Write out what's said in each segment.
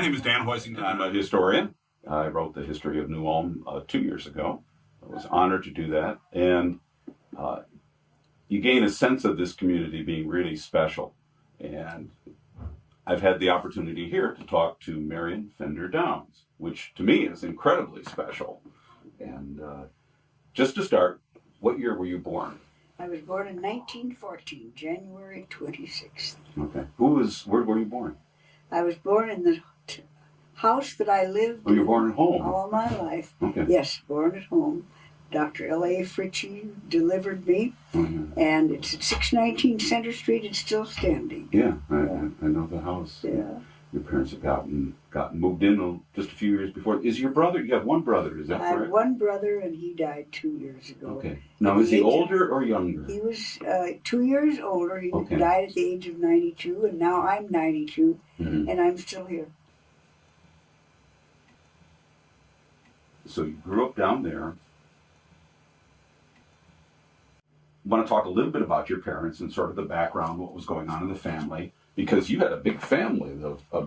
name is Dan Hoisington. I'm a historian. I wrote the history of New Ulm 2 years ago. I was honored to do that. And you gain a sense of this community being really special. And I've had the opportunity here to talk to Marion Pfaender Downs, which to me is incredibly special. And just to start, what year were you born? I was born in 1914, January 26th. Okay. Where were you born? I was born in the house that I lived in. You were born at home? All my life. Okay. Yes, born at home. Dr. L.A. Fritchie delivered me, and it's at 619 Center Street. It's still standing. Yeah, I know the house. Yeah. Your parents have gotten moved in just a few years before. Is your brother? You have one brother, is that correct? I have one brother, and he died 2 years ago. Okay. Now, is he older or younger? He was 2 years older. He Okay. died at the age of 92, and now I'm 92, and I'm still here. So you grew up down there. I want to talk a little bit about your parents and sort of the background, what was going on in the family, because you had a big family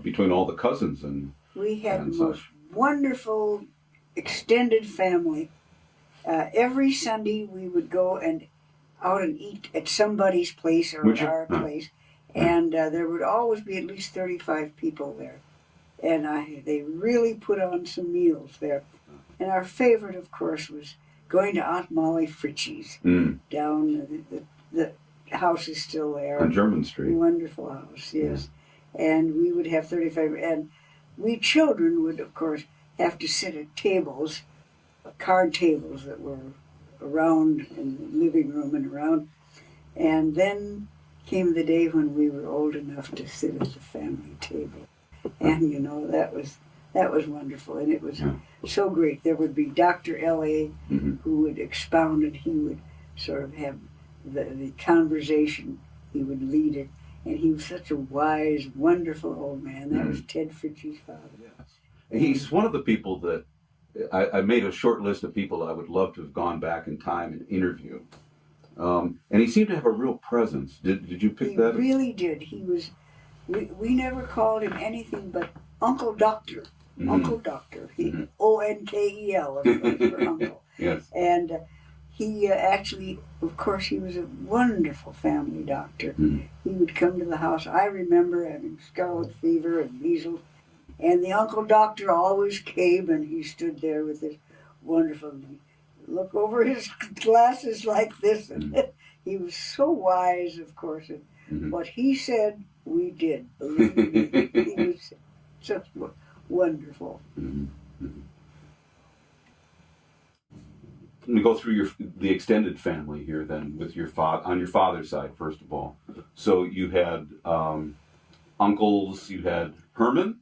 between all the cousins and we had and the most wonderful extended family. Every Sunday we would go out and eat at somebody's place or at our place, and there would always be at least 35 people there, and they really put on some meals there. And our favorite, of course, was going to Aunt Molly Fritchie's down the house is still there. On German Street. Wonderful house, yes. Yeah. And we would have 35, and we children would, of course, have to sit at tables, card tables that were around in the living room and around. And then came the day when we were old enough to sit at the family table. And, you know, that was wonderful, and it was so great. There would be Dr. L.A. who would expound, and he would sort of have the conversation. He would lead it, and he was such a wise, wonderful old man. That was Ted Fritchie's father. Yes. He's one of the people that I made a short list of people I would love to have gone back in time and interview. And he seemed to have a real presence. Did you pick that? He really did. He was. We never called him anything but Uncle Doctor. Uncle Doctor. O-N-K-E-L, of course, for Uncle. Yes. And he actually, of course, he was a wonderful family doctor. He would come to the house. I remember having scarlet fever and measles, and the Uncle Doctor always came, and he stood there with his wonderful, look over his glasses like this, and he was so wise, of course, and what he said, we did. Believe me, he was just wonderful. Let me go through the extended family here then, with your on your father's side, first of all. So you had uncles, you had Herman?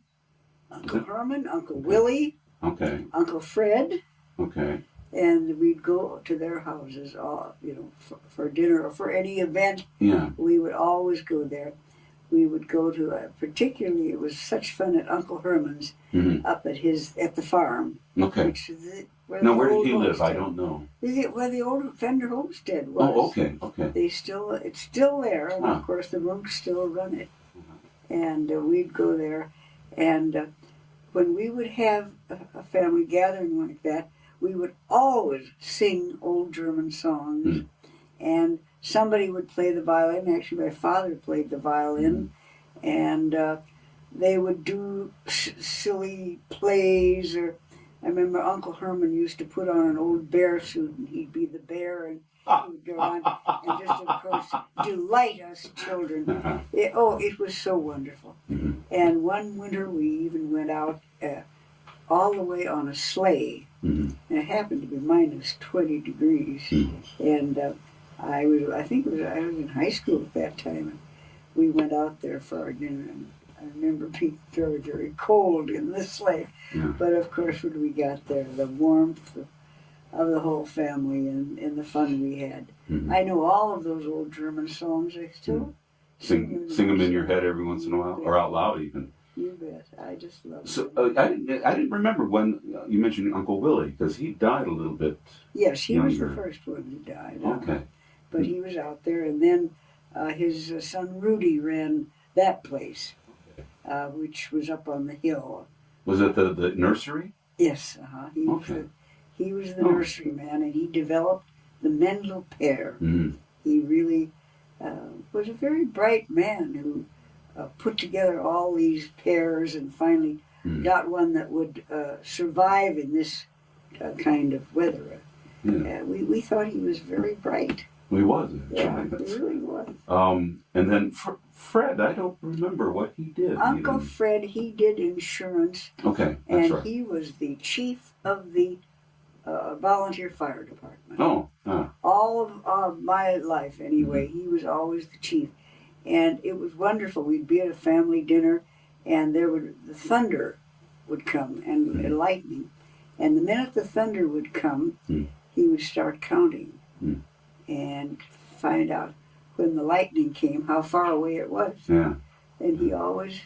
Uncle Herman, Uncle Willie, Uncle Fred. Okay. And we'd go to their houses, for dinner or for any event. Yeah. We would always go there. We would go to, particularly, it was such fun at Uncle Herman's, up at the farm. Okay. Which is where did he live? I don't know. Is it where the old Pfaender homestead was? Oh, okay. It's still there, and of course the monks still run it. And we'd go there, and when we would have a family gathering like that, we would always sing old German songs, and somebody would play the violin. Actually, my father played the violin, and they would do silly plays. Or I remember Uncle Herman used to put on an old bear suit, and he'd be the bear, and he would go on and just, of course, delight us children. It was so wonderful. And one winter we even went out all the way on a sleigh, and it happened to be minus 20 degrees, and I was in high school at that time, and we went out there for our dinner, and I remember being very, very cold in the sleigh. But of course, when we got there, the warmth of the whole family and the fun we had. I know all of those old German songs. I still sing them in your head every once in a while, or out loud even. You bet. I just love it. So I didn't remember when you mentioned Uncle Willie, because he died a little bit. Yes, he younger. was the first one who died. Okay. But he was out there, and then his son Rudy ran that place. which was up on the hill. Was it the nursery? Yes, he was the nursery man, and he developed the Mendel pear. Mm. He really was a very bright man who put together all these pears and finally got one that would survive in this kind of weather. We thought he was very bright. He was. Yeah, he really was. And then Fred, I don't remember what he did. Uncle Fred, he did insurance. Okay, that's and right. he was the chief of the volunteer fire department. Oh. All of my life, anyway, he was always the chief. And it was wonderful. We'd be at a family dinner, and the thunder would come, and lightning. And the minute the thunder would come, he would start counting and find out when the lightning came how far away it was. Yeah. And he always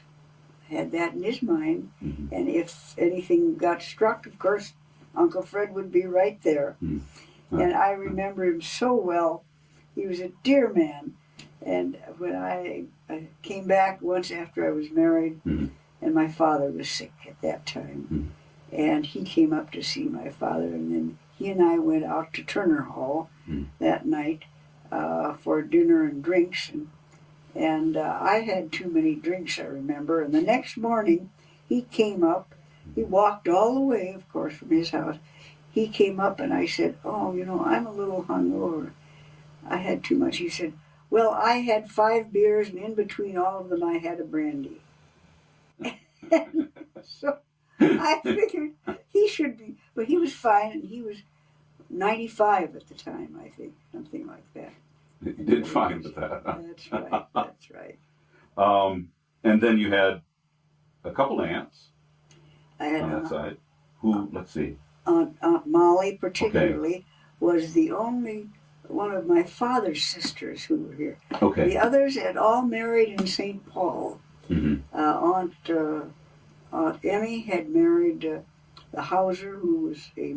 had that in his mind. And if anything got struck, of course, Uncle Fred would be right there. And I remember him so well. He was a dear man. And when I came back once after I was married, and my father was sick at that time, and he came up to see my father, and then he and I went out to Turner Hall that night for dinner and drinks, and I had too many drinks, I remember. And the next morning, he came up. He walked all the way, of course, from his house. He came up, and I said, "Oh, I'm a little hungover. I had too much." He said, "Well, I had 5 beers, and in between all of them, I had a brandy." So I figured he should be, but he was fine, and he was 95 at the time, I think, something like that. You did fine with that. That's right. That's right. And then you had a couple aunts I had on that side. Who? Let's see. Aunt Molly, particularly, was the only one of my father's sisters who were here. Okay. The others had all married in St. Paul. Aunt Emmy had married the Hauser, who was a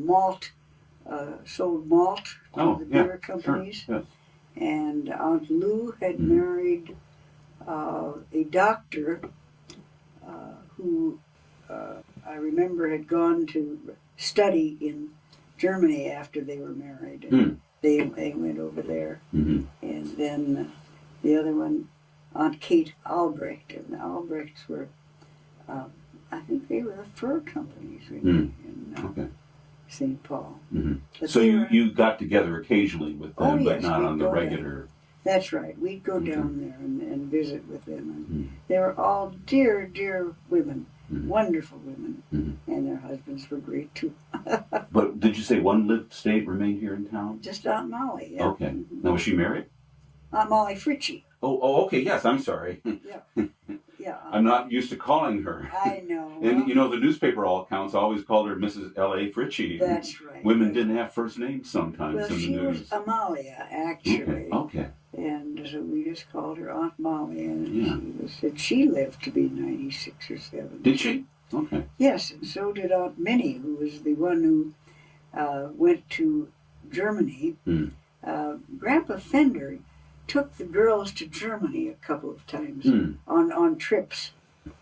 sold malt to the beer companies. Sure, yes. And Aunt Lou had married a doctor who I remember had gone to study in Germany after they were married. And they went over there. And then the other one, Aunt Kate Albrecht, and the Albrechts were, I think they were the fur companies in St. Paul. So you got together occasionally with them, but not on the regular. That's right. We'd go down there and visit with them. And they were all dear, dear women, wonderful women, and their husbands were great too. But did you say one remained here in town? Just Aunt Molly, yeah. Okay. Now, was she married? Aunt Molly Fritchie. Oh, okay. Yes, I'm sorry. Yeah. I'm not used to calling her. I know. And the newspaper all accounts always called her Mrs. L.A. Fritchie. That's right. Women didn't have first names sometimes well, in the she news. was Amalia, actually. Okay. And so we just called her Aunt Molly, and she lived to be 96 or 70. Did she? Okay. Yes, and so did Aunt Minnie, who was the one who went to Germany. Grandpa Pfaender took the girls to Germany a couple of times on trips.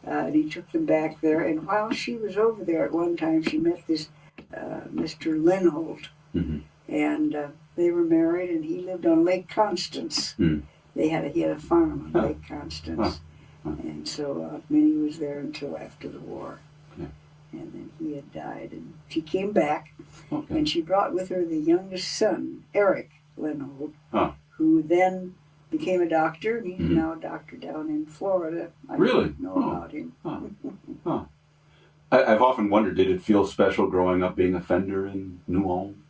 And he took them back there. And while she was over there at one time, she met this Mr. Linholt. And they were married, and he lived on Lake Constance. He had a farm on Lake Constance. And so Aunt Minnie was there until after the war. And then he had died. And she came back, and she brought with her the youngest son, Eric Linholt, who then became a doctor, and he's now a doctor down in Florida. I didn't know about him. I've often wondered, did it feel special growing up being a Pfaender in New Ulm?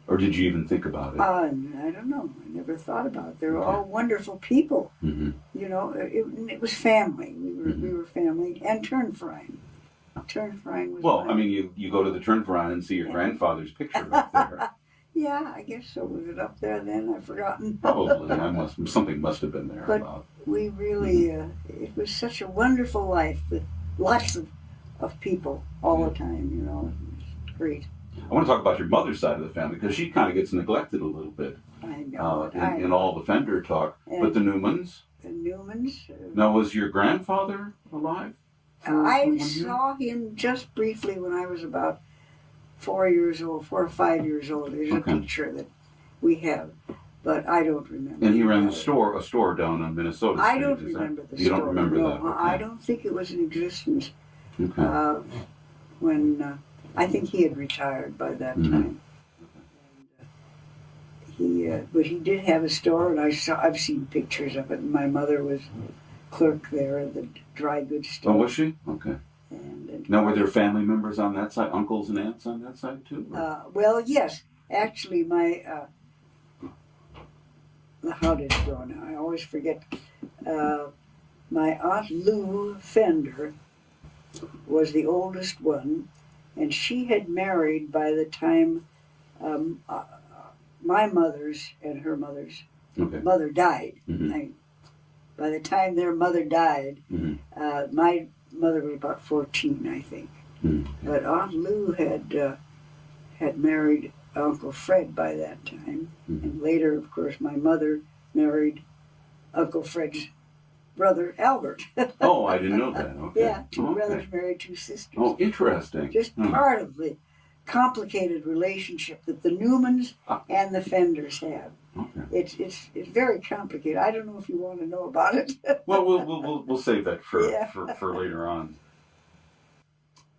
Or did you even think about it? I don't know. I never thought about it. They were all wonderful people. It was family. We were family. And Turnverein. Turnverein was well, I mean, you go to the Turnverein and see your grandfather's picture up there. Yeah, I guess so. Was it up there then? I've forgotten. Probably. Something must have been there. But we really, it was such a wonderful life with lots of people all the time, It was great. I want to talk about your mother's side of the family, because she kind of gets neglected a little bit. I know. In all the Pfaender talk. But the Newmans? The Newmans. Now, was your grandfather alive? I saw him just briefly when I was about 4 or 5 years old. There's a picture that we have, but I don't remember. And he ran a store down on Minnesota Street. I don't remember the store. You don't remember no, that? Okay. I don't think it was in existence. Okay. When I think he had retired by that time. And, but he did have a store, and I've seen pictures of it. And my mother was clerk there at the dry goods store. Oh, was she? Okay. And now, were there family members on that side, uncles and aunts on that side too? Well, yes. Actually, my how did it go now? I always forget. My Aunt Lou Pfaender was the oldest one, and she had married by the time my mother's and her mother's mother died. By the time their mother died, my mother was about 14, I think. But Aunt Lou had married Uncle Fred by that time, and later, of course, my mother married Uncle Fred's brother Albert. Oh, I didn't know that. Okay. Yeah, two brothers married two sisters. Oh, interesting. Just part of the complicated relationship that the Newmans and the Pfaenders have. Okay. It's very complicated. I don't know if you want to know about it. Well, we'll save that for later on.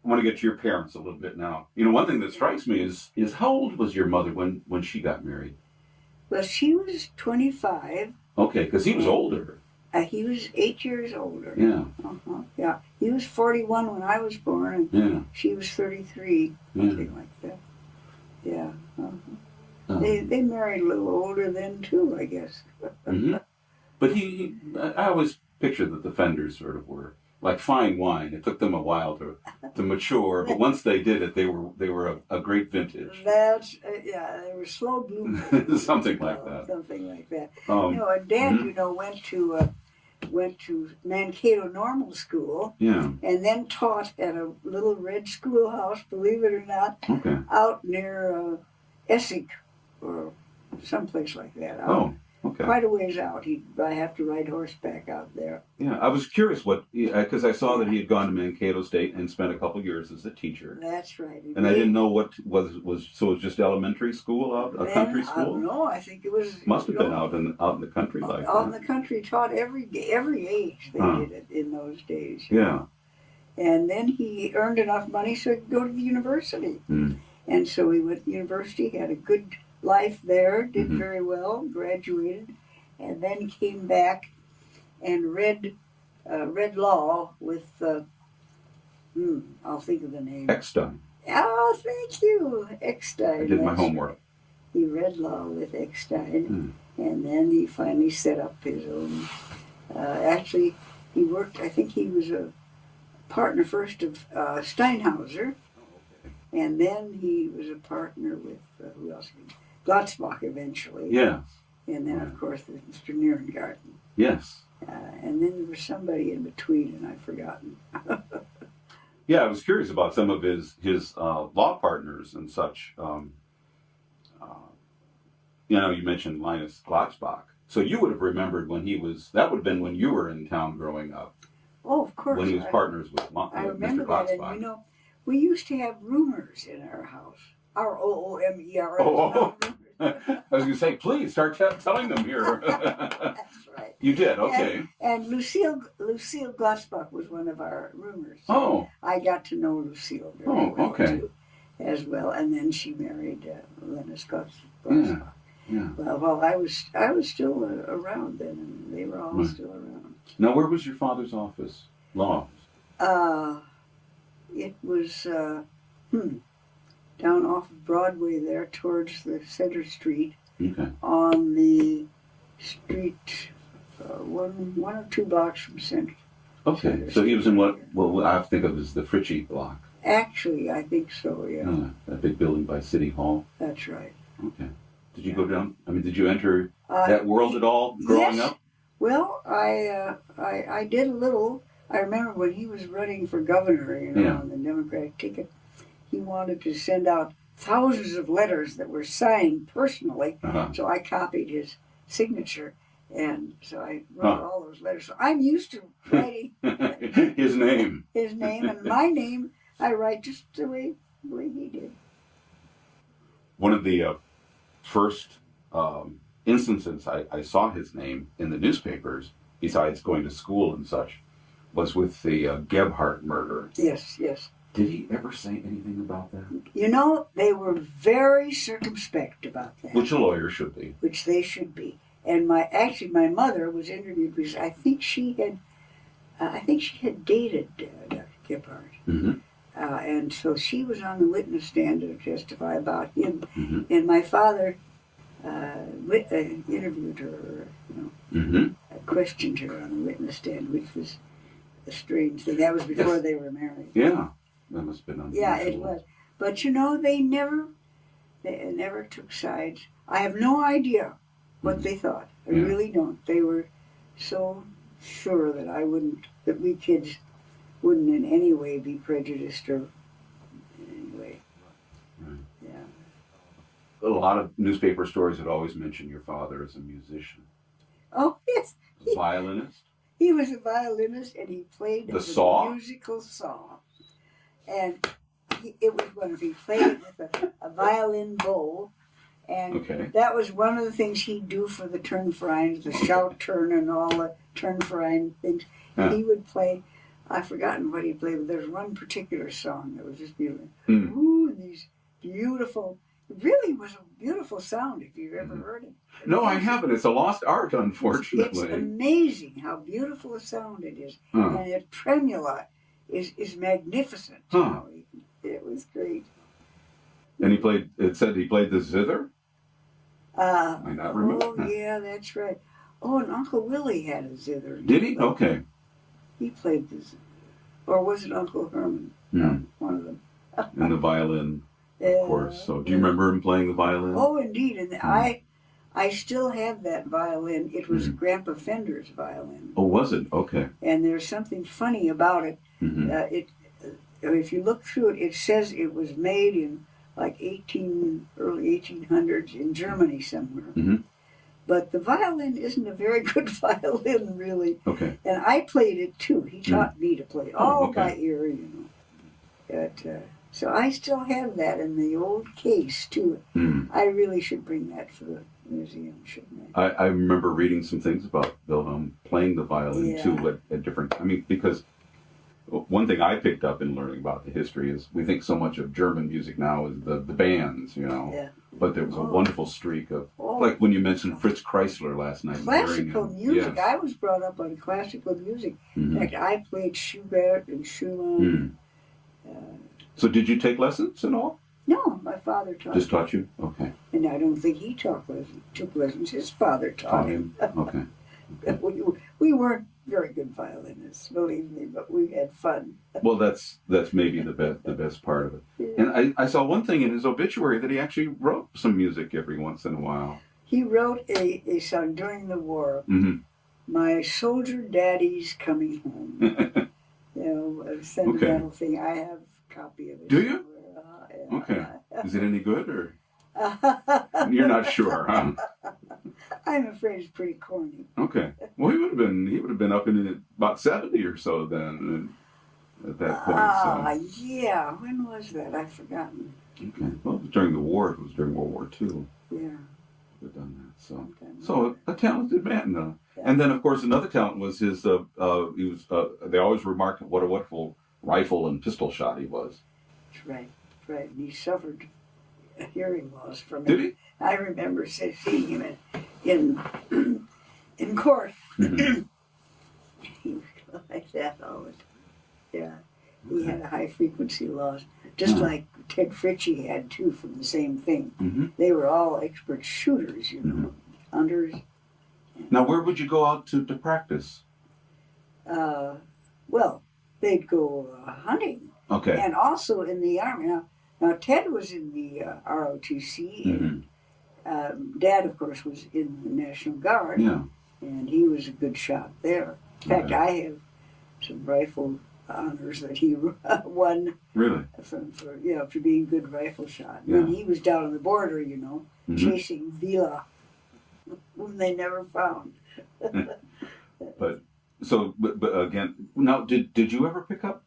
I want to get to your parents a little bit now. You know, one thing that strikes me is how old was your mother when she got married? Well, she was 25. Okay, because he was older. He was 8 years older. Yeah. Yeah. He was 41 when I was born, and she was 33, something like that. Yeah. They married a little older then too, I guess. But I always pictured that the Pfaenders sort of were like fine wine. It took them a while to mature, but once they did it, they were a great vintage. That's they were slow bloomers. Something like that. Something like that. And Dad, went to Mankato Normal School. Yeah. And then taught at a little red schoolhouse, believe it or not, out near Essig or someplace like that. Quite a ways out. I have to ride horseback out there. Yeah, I was curious because I saw that he had gone to Mankato State and spent a couple of years as a teacher. That's right. And I didn't know what was. So it was just elementary school out, a country school. I don't know. I think it was. Must have been out in the country like that. Out in the country, taught every age. They did it in those days. Yeah. And then he earned enough money so he could go to the university. And so he went to the university, had a good life there, did very well, graduated, and then came back and read law with, I'll think of the name. Eckstein. Oh, thank you, Eckstein. I did my homework. Right. He read law with Eckstein, and then he finally set up his own. Actually, he worked, I think he was a partner first of Steinhauser, and then he was a partner with, who else? Glotzbach eventually. Yes. And then, of course, Mr. Nierengarten. Yes. And then there was somebody in between, and I've forgotten. Yeah, I was curious about some of his law partners and such. You mentioned Linus Glotzbach. So you would have remembered when that would have been when you were in town growing up. Oh, of course. When he was partners with I Mr. remember Glotzbach. that, and we used to have roomers in our house. R-O-O-M-E-R-S. I was going to say, please start telling them here. That's right. You did, okay. And Lucille Glotzbach was one of our roomers. Oh. I got to know Lucille very well, too, as well. And then she married Linus Glotzbach. Yeah. Well, I was still around then, and they were all still around. Now, where was your father's office? Law. It was down off of Broadway there, towards the Center Street. Okay. On the street, one or two blocks from Center. Okay, so he was in what I think of as the Fritchie block. Actually, I think so. Yeah. That big building by City Hall. That's right. Okay. Did you go down? I mean, did you enter that world at all growing up? Well, I did a little. I remember when he was running for governor, on the Democratic ticket, he wanted to send out thousands of letters that were signed personally. So I copied his signature And so I wrote all those letters. So I'm used to writing His name. his name, and my name I write just the way he did. One of the first instances I saw his name in the newspapers, besides going to school and such, was with the Gebhardt murder. Yes, yes. Did he ever say anything about that? You know, they were very circumspect about that. Which a lawyer should be. Which they should be. And my mother was interviewed because I think she had dated Dr. Gebhardt. Mm-hmm. And so she was on the witness stand to testify about him. Mm-hmm. And my father interviewed her, questioned her on the witness stand, which was a strange thing. That was before they were married. Yeah, that must have been unusual. Yeah, it was. But they never took sides. I have no idea what they thought. I really don't. They were so sure that we kids wouldn't in any way be prejudiced or in any way. Right. Yeah. A lot of newspaper stories would always mention your father as a musician. Oh, yes. A violinist? He was a violinist, and he played the saw? Musical saw. And it was wonderful. He played it with a violin bow. And that was one of the things he'd do for the turnvereins, the shout turn and all the turnverein things. He would play, I've forgotten what he played, but there's one particular song that was just beautiful. Ooh, these beautiful, it really was a beautiful sound if you've ever heard it. No, I haven't. It's a lost art, unfortunately. It's amazing how beautiful a sound it is. And the tremula is magnificent. It was great. And it said he played the zither? I not remember. Oh, yeah, that's right. Oh, and Uncle Willie had a zither. Did he? Okay. He played the zither. Or was it Uncle Herman? One of them. And the violin, of course. So do you remember him playing the violin? Oh, indeed. And I still have that violin. It was Grandpa Fender's violin. Oh, was it? Okay. And there's something funny about it. If you look through it, it says it was made in like early 1800s in Germany somewhere. But the violin isn't a very good violin, really. Okay. And I played it too. He taught me to play it all by ear, so I still have that in the old case too. I really should bring that for the museum, shouldn't I? I remember reading some things about Wilhelm playing the violin too at different. Because one thing I picked up in learning about the history is we think so much of German music now as the bands, But there was a wonderful streak of, like when you mentioned Fritz Kreisler last night. Classical music. Yes. I was brought up on classical music. In fact, I played Schubert and Schumann. So did you take lessons at all? No, my father taught. Just taught you? Okay. And I don't think he took lessons. His father taught him. Okay. We weren't very good violinists, believe me, but we had fun. Well, that's maybe the best part of it. Yeah. And I saw one thing in his obituary that he actually wrote some music every once in a while. He wrote a song during the war. My soldier daddy's coming home. A sentimental thing. I have a copy of it. Do you? Okay. Is it any good or? You're not sure, huh? I'm afraid it's pretty corny. Okay. Well, he would have been up in about 70 or so then at that point. Yeah. When was that? I've forgotten. Okay. Well, it was during the war. It was during World War II. Yeah. We've done that. So a talented man. And then, of course, another talent was his. They always remarked what a wonderful rifle and pistol shot he was. That's right. Right. And he suffered hearing loss from it. Did he? I remember seeing him in court. He would go like that all the time. Yeah. He had a high frequency loss, just like Ted Fritchie had too, from the same thing. They were all expert shooters, hunters. Now, where would you go out to practice? Well, they'd go hunting. Okay. And also in the Army. Now Ted was in the ROTC, and Dad, of course, was in the National Guard. Yeah. And he was a good shot there. In fact, I have some rifle honors that he won. Really? For being a good rifle shot. Yeah. And he was down on the border, chasing Vila, whom they never found. But but again, now did you ever pick up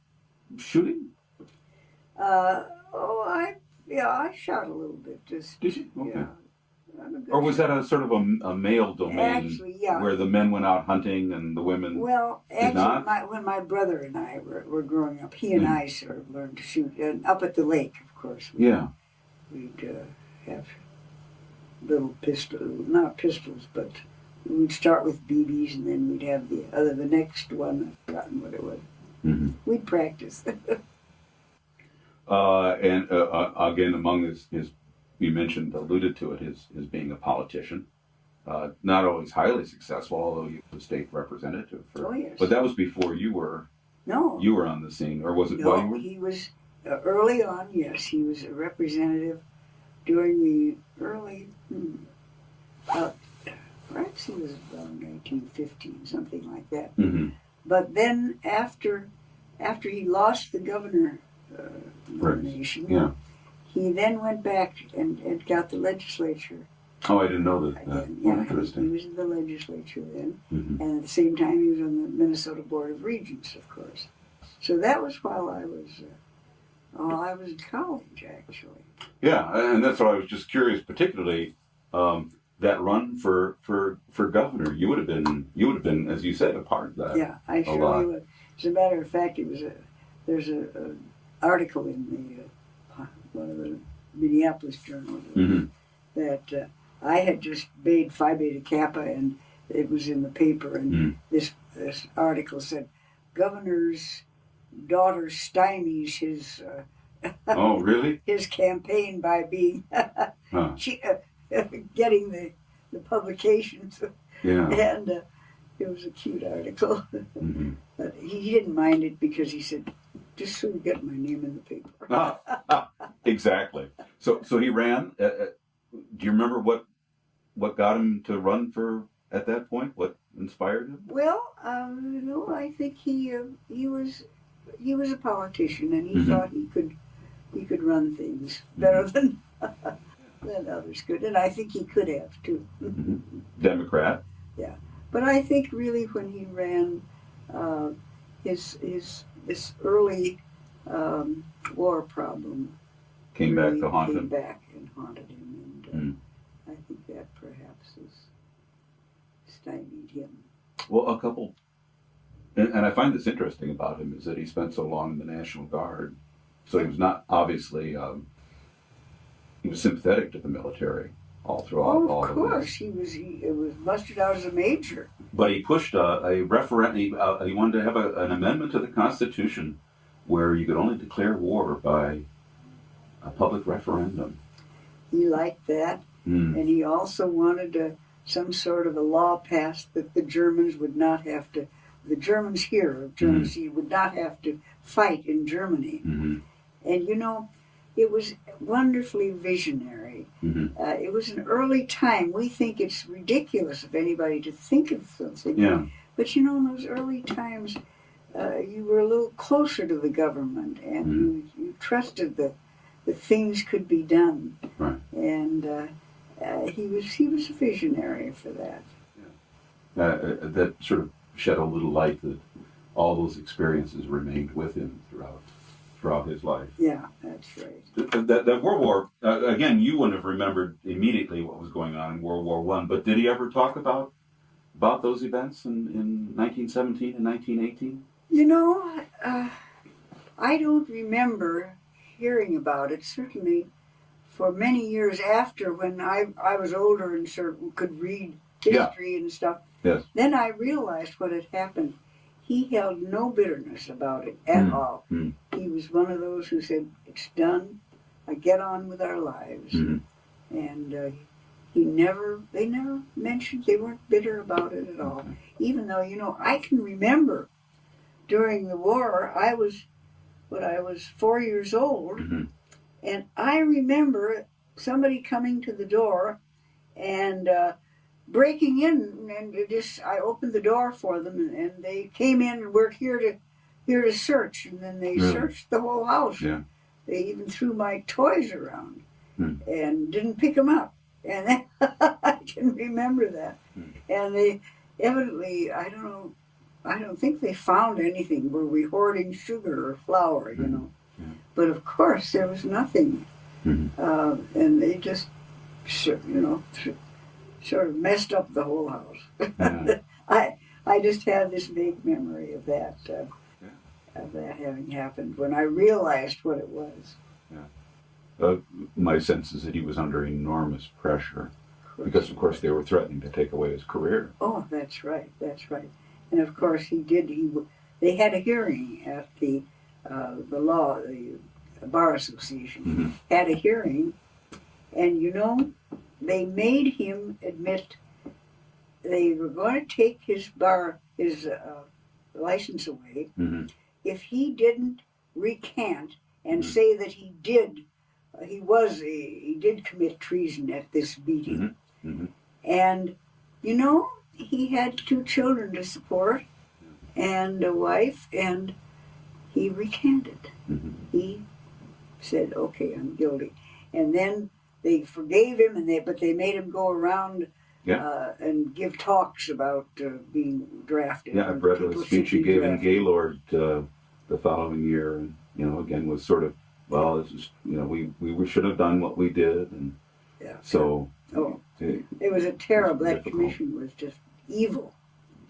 shooting? I shot a little bit. Just Did you? Okay. Yeah, I'm a good Or was that shot. a sort of a male domain Actually, yeah. where the men went out hunting and the women Well, did not? when my brother and I were growing up, he and I sort of learned to shoot. And up at the lake, of course. Yeah. We'd have little not pistols, but we'd start with BBs, and then we'd have the next one. I've forgotten what it was. Mm-hmm. We'd practice. And again, among his, you alluded to it, his being a politician. Not always highly successful, although you were the state representative. Oh, yes. But that was before you were on the scene, or was it while you were? He was early on. Yes, he was a representative during the early. Perhaps he was around 1915, something like that. Mm-hmm. But then after he lost the governor nomination, yeah, he then went back and got the legislature. Oh, I didn't know that. Again. Oh, interesting. He was in the legislature then, Mm-hmm. and at the same time he was on the Minnesota Board of Regents, of course. So that was while I was in college, actually. Yeah, and that's what I was just curious, particularly that run for governor. You would have been, as you said, a part of that. Yeah, I surely would. As a matter of fact, there's an article in one of the Minneapolis journals Mm-hmm. that I had just made Phi Beta Kappa, and it was in the paper, and this article said, "Governor's daughter stymies his." Oh, really? His campaign by being getting the publications. Yeah. And it was a cute article. Mm-hmm. But he didn't mind it because he said, just so you get my name in the paper. Exactly. So he ran. Do you remember what got him to run for at that point? What inspired him? Well, I think he was a politician, and he thought he could run things better than others could, and I think he could have too. Mm-hmm. Democrat. Yeah, but I think really when he ran, his this early war problem Came really back to haunt came him. back and haunted him, and I think that perhaps has stymied him. Well, a couple, and I find this interesting about him is that he spent so long in the National Guard, so he was not obviously he was sympathetic to the military all throughout all of of course, this. he was mustered out as a major. But he pushed a referendum. He wanted to have an amendment to the Constitution where you could only declare war by a public referendum. He liked that, and he also wanted some sort of a law passed that the Germans would not have to. The Germans here, he would not have to fight in Germany. Mm-hmm. And it was wonderfully visionary. Mm-hmm. It was an early time. We think it's ridiculous of anybody to think of something. Yeah. But in those early times, you were a little closer to the government, and you trusted that things could be done. Right. And he was a visionary for that. That sort of shed a little light that all those experiences remained with him throughout his life. Yeah, that's right. That World War, again, you wouldn't have remembered immediately what was going on in World War I, but did he ever talk about those events in 1917 and 1918? I don't remember hearing about it, certainly for many years after, when I was older and sort of could read history and stuff. Yes. Then I realized what had happened. He held no bitterness about it at all. He was one of those who said, "It's done. I get on with our lives." And they never mentioned, they weren't bitter about it at all. Even though, I can remember during the war, I was 4 years old, and I remember somebody coming to the door and breaking in, and I opened the door for them, and they came in, and we're here to search, and then they searched the whole house. Yeah. They even threw my toys around and didn't pick them up, and I can remember that. And evidently, I don't know, I don't think they found anything. Were we hoarding sugar or flour, you know? Yeah. But of course, there was nothing. And they just, you know, sort of messed up the whole house. Yeah. I just have this vague memory of that, of that having happened when I realized what it was. My sense is that he was under enormous pressure because, of course, they were threatening to take away his career. Oh, that's right. That's right. And of course, he did. They had a hearing at the bar association had a hearing, and you know, they made him admit they were going to take his license away if he didn't recant and say that he did commit treason at this meeting. And you know, he had 2 children to support and a wife, and he recanted. He said, "Okay, I'm guilty." And then they forgave him, but they made him go around and give talks about being drafted. Yeah, I've read a speech he gave in Gaylord the following year, and you know, again was sort of, well, this is, you know, we should have done what we did, and so. Oh, it was a terrible. That commission was just evil,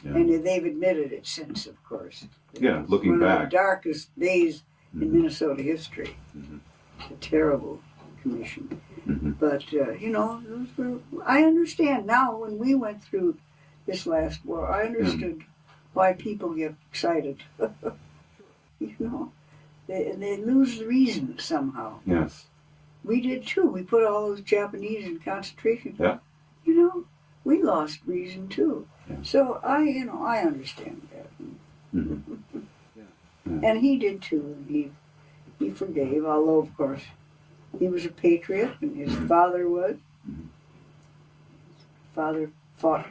and they've admitted it since, of course. Yeah, looking one back, of the darkest days in Minnesota history. A terrible commission. But you know, I understand now. When we went through this last war, I understood why people get excited. You know, they lose reason somehow. Yes. We did too. We put all those Japanese in concentration. Yeah. You know, we lost reason too. Yeah. So I understand that. And he did too. He forgave, although of course he was a patriot, and his father was. Father fought.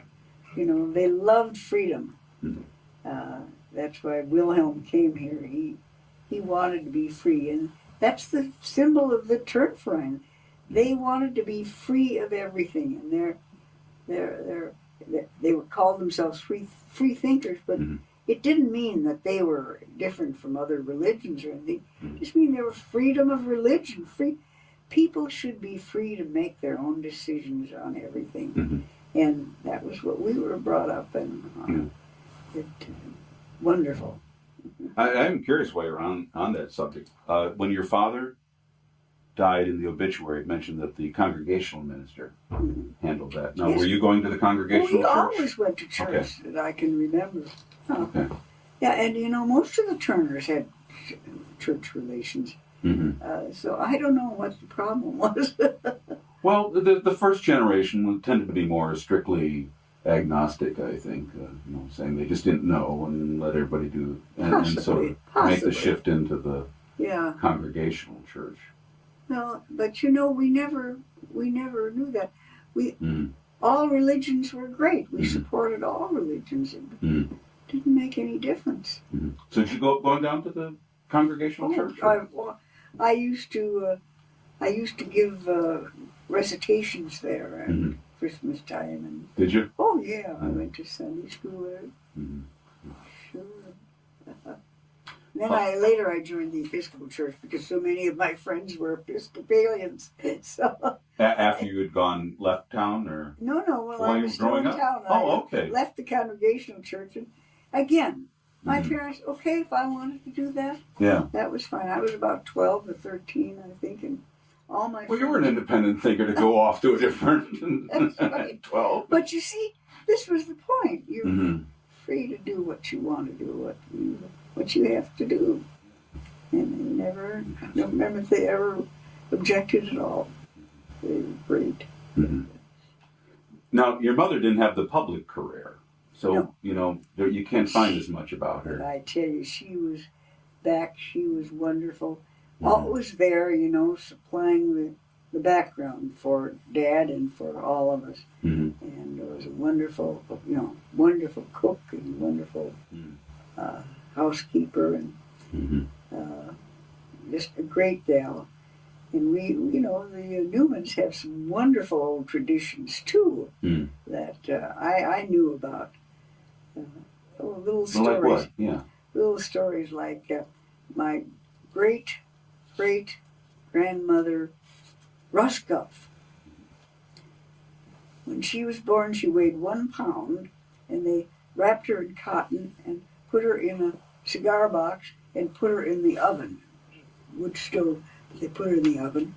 You know, they loved freedom. That's why Wilhelm came here. He wanted to be free, and that's the symbol of the Turnverein. They wanted to be free of everything, and they would call themselves free thinkers, but it didn't mean that they were different from other religions or anything. It just mean they were freedom of religion. People should be free to make their own decisions on everything, and that was what we were brought up in. Wonderful. I'm curious why you're on that subject. When your father died in the obituary, it mentioned that the congregational minister handled that. Now, were you going to the congregational church? We always went to church that I can remember. Okay. Yeah, and you know, most of the Turners had church relations. So I don't know what the problem was. Well, the first generation tended to be more strictly agnostic, I think, you know, saying they just didn't know and let everybody do, and sort of make the shift into the congregational church. No, but you know, we never knew that. All religions were great. We supported all religions. It didn't make any difference. So did you going down to the congregational church? I used to give recitations there at Christmas time. And did you? Oh yeah, I went to Sunday school there. Sure. Then later I joined the Episcopal Church because so many of my friends were Episcopalians. So after you had left town, or no, while I was still in town, I left the Congregational Church, and again, my parents, okay, if I wanted to do that, that was fine. I was about 12 or 13, I think, and all my. Well, you were an independent thinker to go off to a different. That's right. 12. But you see, this was the point. You're free to do what you want to do, what you have to do. And I don't remember if they ever objected at all. They were great. Now, your mother didn't have the public career, so, you know, you can't find as much about her. But I tell you, she was wonderful. Always there, you know, supplying the background for Dad and for all of us. And was a wonderful, wonderful cook and wonderful housekeeper, and just a great gal. And we, you know, the Newmans have some wonderful old traditions too that I knew about. little Well, stories. like what? Yeah. Little stories like my great grandmother Ruskuff. When she was born, she weighed 1 pound, and they wrapped her in cotton and put her in a cigar box and put her in the oven, wood stove. They put her in the oven,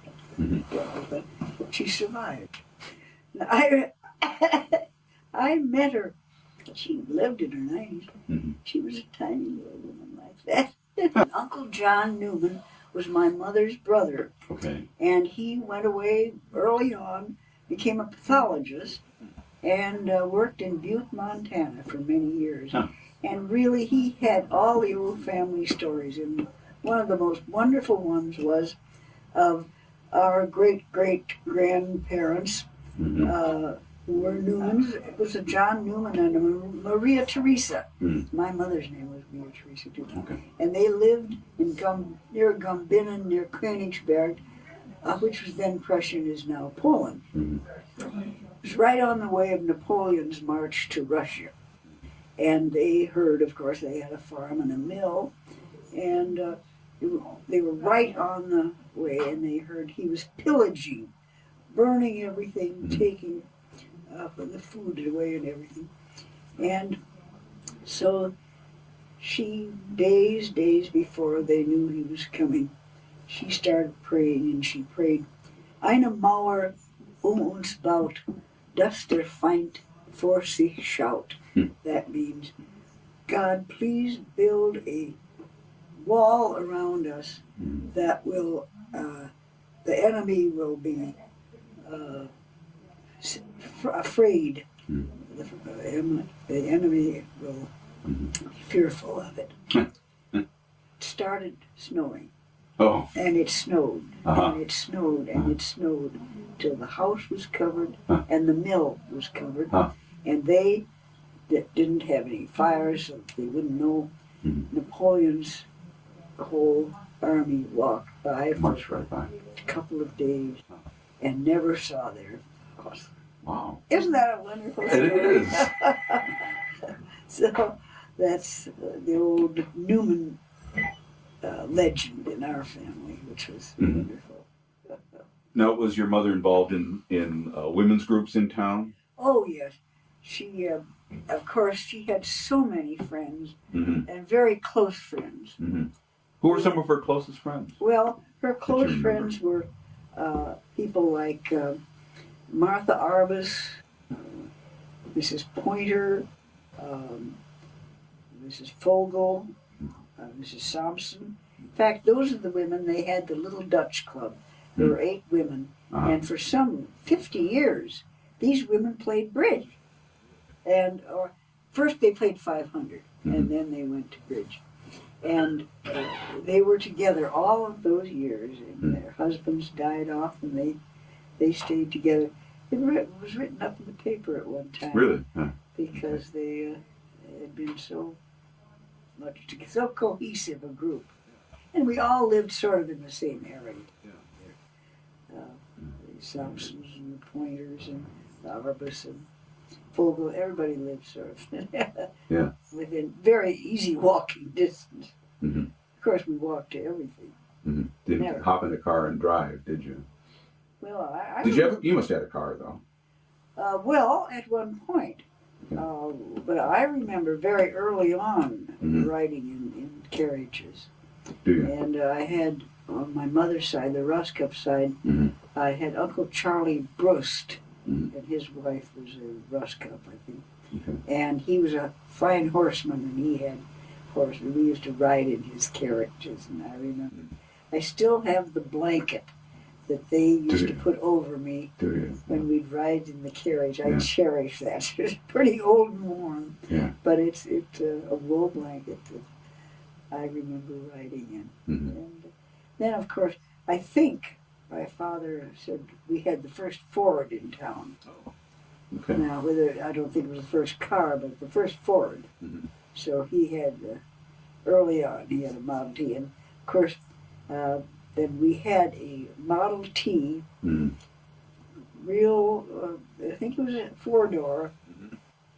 but she survived. Now, I met her. She lived in her 90s. She was a tiny little woman like that. Uncle John Newman was my mother's brother. Okay. And he went away early on, became a pathologist, and worked in Butte, Montana for many years. Huh. And really, he had all the old family stories. And one of the most wonderful ones was of our great-great-grandparents, who were Newmans. It was a John Newman and a Maria Teresa. My mother's name was Maria Teresa, too. Okay. And they lived in near Gumbinnen, near Königsberg, which was then Prussia and is now Poland. It was right on the way of Napoleon's march to Russia. And they heard, of course, they had a farm and a mill, and they were right on the way, and they heard he was pillaging, burning everything, taking the food away and everything. And so she, days before they knew he was coming, she started praying, and she prayed, Eine Mauer uns baut, dass der Feind vor sich schaut. That means, God, please build a wall around us that will, the enemy will be afraid. The enemy will be fearful of it. It started snowing. Oh. And it snowed, and it snowed, and it snowed, till the house was covered, and the mill was covered, and they that didn't have any fires, so they wouldn't know. Napoleon's whole army walked by for Right by. a couple of days and never saw their house. Wow. Isn't that a wonderful story? It is. So that's the old Newman legend in our family, which was wonderful. Now, was your mother involved in women's groups in town? Oh, yes. She, of course, she had so many friends and very close friends. Who were some of her closest friends? Well, her close friends were people like Martha Arbus, Mrs. Pointer, Mrs. Fogel, Mrs. Sampson. In fact, those are the women, they had the little Dutch club. There were 8 women, and for some 50 years, these women played bridge. And first they played 500, and then they went to bridge. And they were together all of those years, and their husbands died off, and they stayed together. It was written up in the paper at one time. Really? Because they had been so cohesive a group. And we all lived sort of in the same area. The Sampsons and the Pointers and the Arbus and Fogel, everybody lived sort of within very easy walking distance. Of course, we walked to everything. Didn't hop in a car and drive, did you? Well, You must have had a car, though. Well, at one point. But I remember very early on riding in carriages. Do you? And I had, on my mother's side, the Ruskup side, I had Uncle Charlie Brust, and his wife was a Ruskup, I think. And he was a fine horseman, and he had horses. We used to ride in his carriages, and I remember. I still have the blanket that they used to put over me when we'd ride in the carriage. I cherish that. It's pretty old and worn, but it's a wool blanket that I remember riding in. And then, of course, I think my father said we had the first Ford in town. Now, I don't think it was the first car, but the first Ford. So he had, early on, he had a Model T. And, of course, then we had a Model T, real, I think it was a 4-door,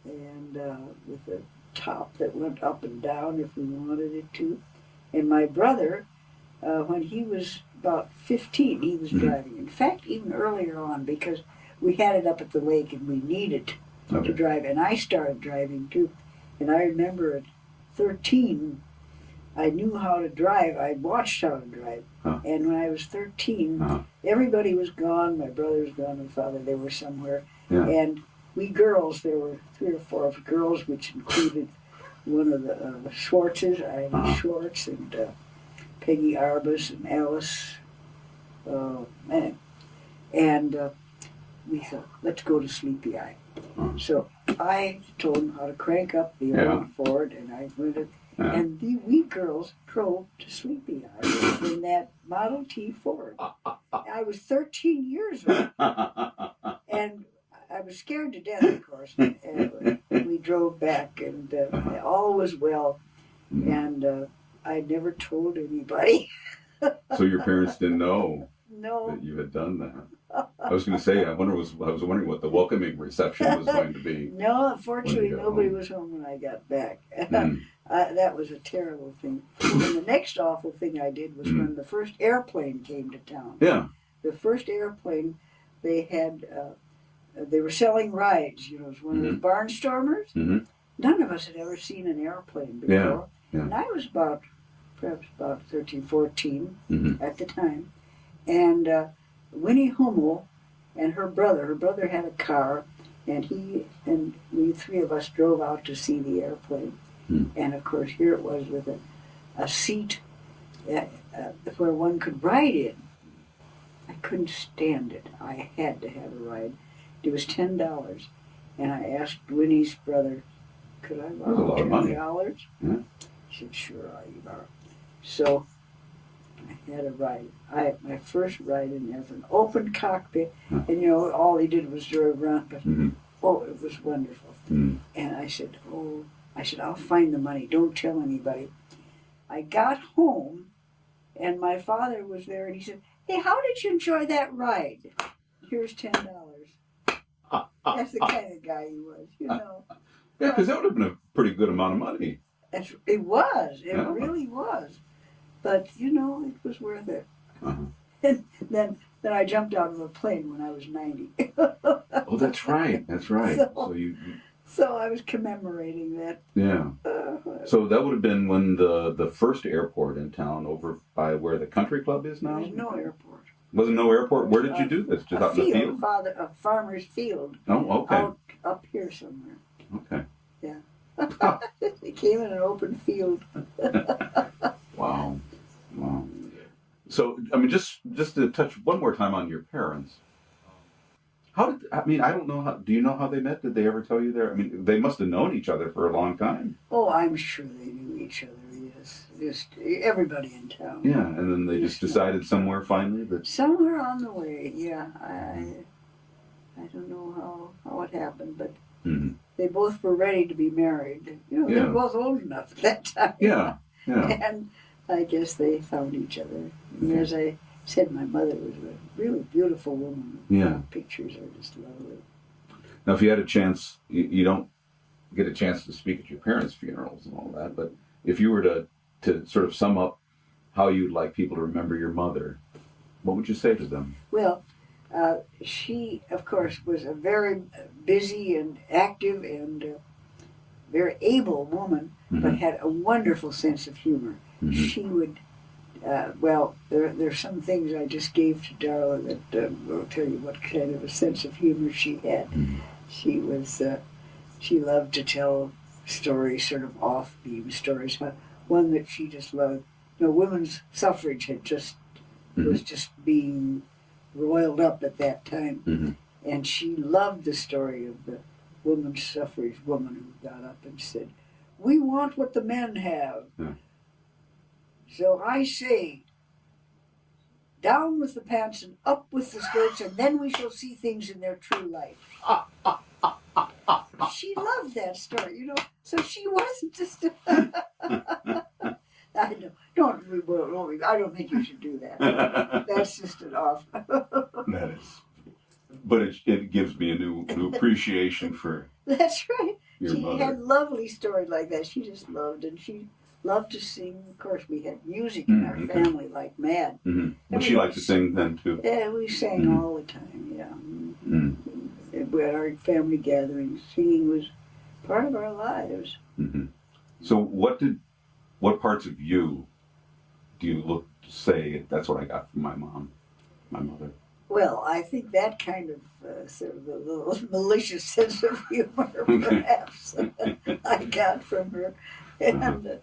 and with a top that went up and down if we wanted it to. And my brother, when he was about 15, he was driving. In fact, even earlier on, because we had it up at the lake and we needed to drive. And I started driving too. And I remember at 13, I knew how to drive. I watched how to drive. And when I was 13, everybody was gone. My brother was gone, my father, they were somewhere. Yeah. And we girls, there were 3 or 4 of girls, which included one of the Schwartzes, Ivy Schwartz, and Peggy Arbus, and Alice. And we thought, let's go to Sleepy Eye. So I told him how to crank up the old Ford, and I went it. And we girls drove to Sleepy Eye in that Model T Ford. I was 13 years old. And I was scared to death, of course. And we drove back, and all was well. And I never told anybody. So your parents didn't know No. that you had done that? I was going to say, I was wondering what the welcoming reception was going to be. No, unfortunately, nobody home. was home when I got back. That was a terrible thing. And the next awful thing I did was when the first airplane came to town. Yeah. The first airplane, they had, they were selling rides. You know, it was one of those barnstormers. None of us had ever seen an airplane before. Yeah. And I was perhaps about 13, 14 at the time. And Winnie Hummel and her brother had a car, and he and we 3 of us drove out to see the airplane. And of course, here it was with a seat where one could ride in. I couldn't stand it. I had to have a ride. It was $10, and I asked Winnie's brother, "Could I borrow $10?" Yeah. He said, "Sure, you borrow." So I had a ride. My first ride in there was an open cockpit, and you know all he did was drive around. But it was wonderful. And I said, I'll find the money. Don't tell anybody. I got home, and my father was there, and he said, "Hey, how did you enjoy that ride? Here's $10." That's the kind of guy he was, you know. Yeah, because that would have been a pretty good amount of money. It was. It really was. But, you know, it was worth it. And then I jumped out of a plane when I was 90. Oh, that's right. That's right. So I was commemorating that. Yeah. So that would have been when the first airport in town over by where the country club is now? There was no airport. Wasn't no airport? Where did you do this? Just out in the field? A farmer's field. Oh, okay. Up here somewhere. Okay. Yeah. It came in an open field. Wow. So, I mean, just to touch one more time on your parents. I don't know do you know how they met? Did they ever tell you there? I mean, they must have known each other for a long time. Oh, I'm sure they knew each other, yes. Just everybody in town. Yeah, and then they just decided somewhere finally that... Somewhere on the way, yeah. I don't know how it happened, but they both were ready to be married. You know, they were both old enough at that time. Yeah. And I guess they found each other. And as I said, my mother was a really beautiful woman. Yeah. The pictures are just lovely. Now, if you had a chance, you don't get a chance to speak at your parents' funerals and all that, but if you were to sort of sum up how you'd like people to remember your mother, what would you say to them? Well, she, of course, was a very busy and active and very able woman, but had a wonderful sense of humor. She would, there's some things I just gave to Darla that will tell you what kind of a sense of humor she had. She was, she loved to tell stories, sort of off-beam stories. One that she just loved, you know, women's suffrage had was just being roiled up at that time. And she loved the story of the women's suffrage woman who got up and said, "We want what the men have. So I say, down with the pants and up with the skirts, and then we shall see things in their true light." She loved that story, you know. So she wasn't just... I don't think you should do that. That's just an off. That is. But it gives me a new appreciation for... That's right. your She mother. had lovely stories like that. She just loved, and she loved to sing. Of course, we had music in our family like mad. Mm-hmm. Would she like to sing then too? Yeah, we sang all the time. Yeah, we had our family gatherings. Singing was part of our lives. Mm-hmm. So, what parts of you do you say that's what I got from my mom, my mother? Well, I think that kind of sort of a little malicious sense of humor, perhaps, I got from her. And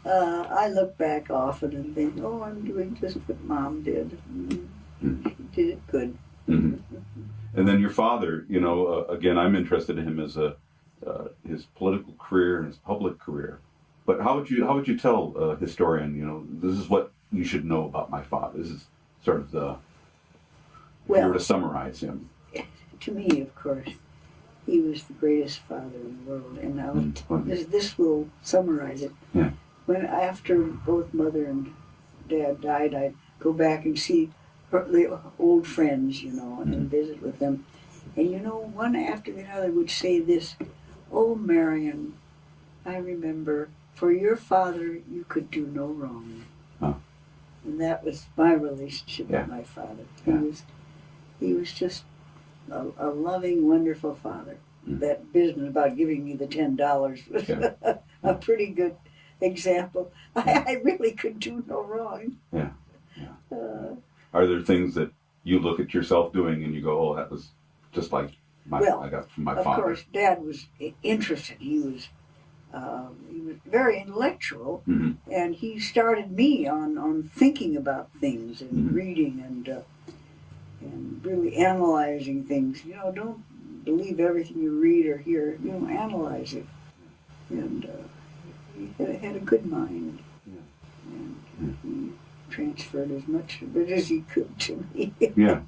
I look back often and think, oh, I'm doing just what Mom did. She did it good. Mm-hmm. And then your father, again, I'm interested in him as his political career and his public career. But how would you tell a historian, this is what you should know about my father? This is sort of if you were to summarize him. To me, of course, he was the greatest father in the world, and this will summarize it. Yeah. When after both Mother and Dad died, I'd go back and see the old friends, and visit with them. And one after the other would say this, "Oh, Marion, I remember, for your father you could do no wrong." Huh. And that was my relationship with my father. Yeah. He was just a loving, wonderful father. That business about giving me the $10 was a pretty good example. I really could do no wrong. Yeah. Are there things that you look at yourself doing and you go, oh, that was just like I got from my father? Of course, Dad was interested. He was very intellectual, and he started me on thinking about things and reading and really analyzing things. Don't believe everything you read or hear. Analyze it. And he had a good mind, and he transferred as much of it as he could to me. Yeah.